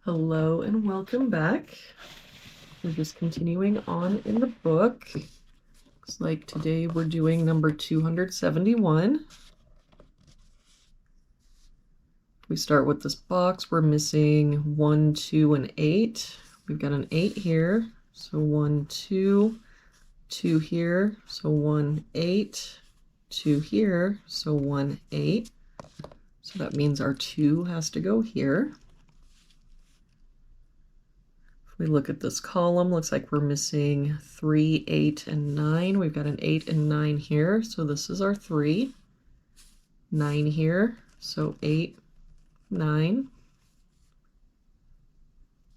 Hello and welcome back. We're just continuing on in the book. Looks like today we're doing number 271. We start with this box. We're missing 1, 2, and 8. We've got an 8 here. So 1, 2, 2 here. So 1, 8, 2 here. So 1, 8. So that means our 2 has to go here. We look at this column, looks like we're missing 3, 8, and 9. We've got an 8 and 9 here, so this is our 3. 9 here, so 8, 9.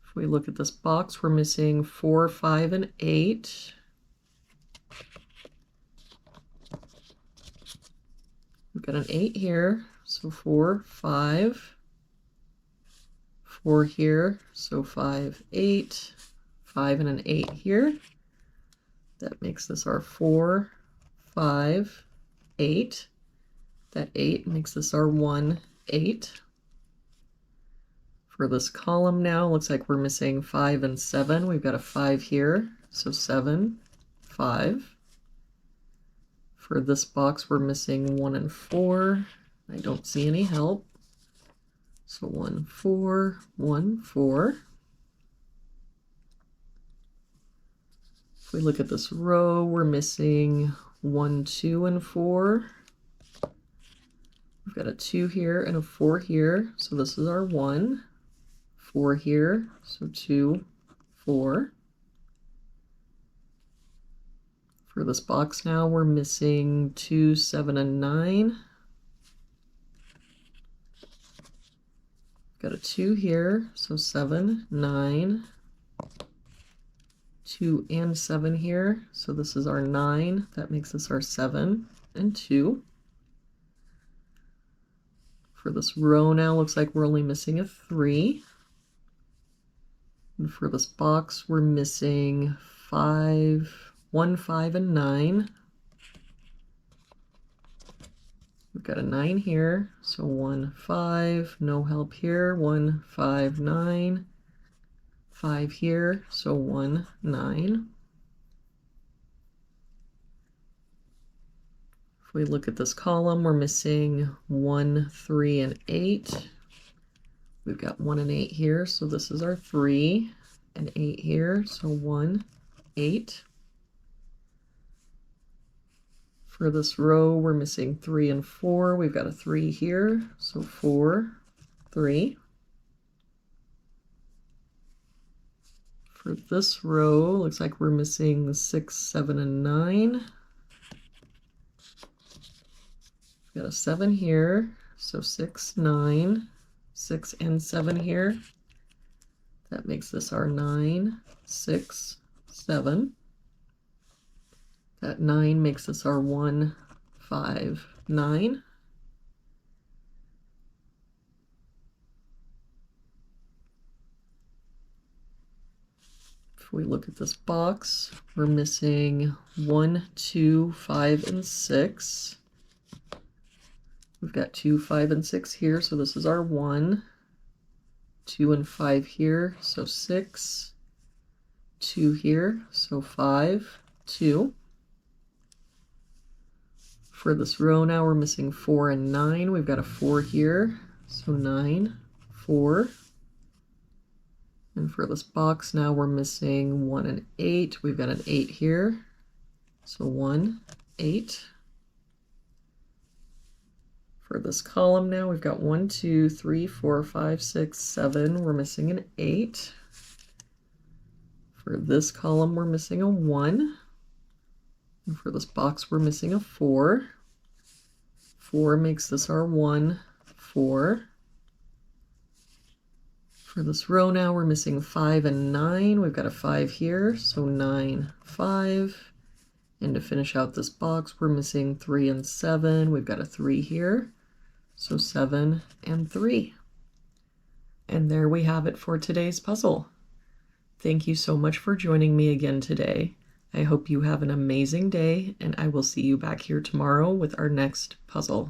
If we look at this box, we're missing 4, 5, and 8. We've got an 8 here, so 4, 5. 4 here, so 5, 8, 5 and an 8 here. That makes this our 4, 5, 8. That 8 makes this our 1, 8. For this column now, looks like we're missing 5 and 7. We've got a 5 here, so 7, 5. For this box, we're missing 1 and 4. I don't see any help. So 1, 4, 1, 4. If we look at this row, we're missing 1, 2, and 4. We've got a 2 here and a 4 here, so this is our 1. 4 here, so 2, 4. For this box now, we're missing 2, 7, and 9. Got a 2 here, so 7, 9. 2 and 7 here, so this is our 9. That makes this our 7 and 2. For this row now, looks like we're only missing a 3. And for this box, we're missing 5, 1, 5, and 9. We've got a 9 here, so 1, 5, no help here, 1, 5, 9, 5 here, so 1, 9. If we look at this column, we're missing 1, 3, and 8. We've got 1 and 8 here, so this is our 3, and 8 here, so 1, 8. For this row, we're missing 3 and 4. We've got a 3 here, so 4, 3. For this row, looks like we're missing 6, 7, and 9. We've got a 7 here, so 6, 9. 6 and 7 here. That makes this our 9, 6, 7. That 9 makes this our 1, 5, 9. If we look at this box, we're missing 1, 2, 5, and 6. We've got 2, 5, and 6 here, so this is our 1. 2 and 5 here, so 6. 2 here, so 5, 2. For this row now, we're missing 4 and 9. We've got a 4 here, so 9, 4. And for this box now, we're missing 1 and 8. We've got an 8 here, so 1, 8. For this column now, we've got 1, 2, 3, 4, 5, 6, 7. We're missing an 8. For this column, we're missing a 1. And for this box, we're missing a 4. 4 makes this our 1, 4. For this row now, we're missing 5 and 9. We've got a 5 here, so 9, 5. And to finish out this box, we're missing 3 and 7. We've got a 3 here, so 7 and 3. And there we have it for today's puzzle. Thank you so much for joining me again today. I hope you have an amazing day, and I will see you back here tomorrow with our next puzzle.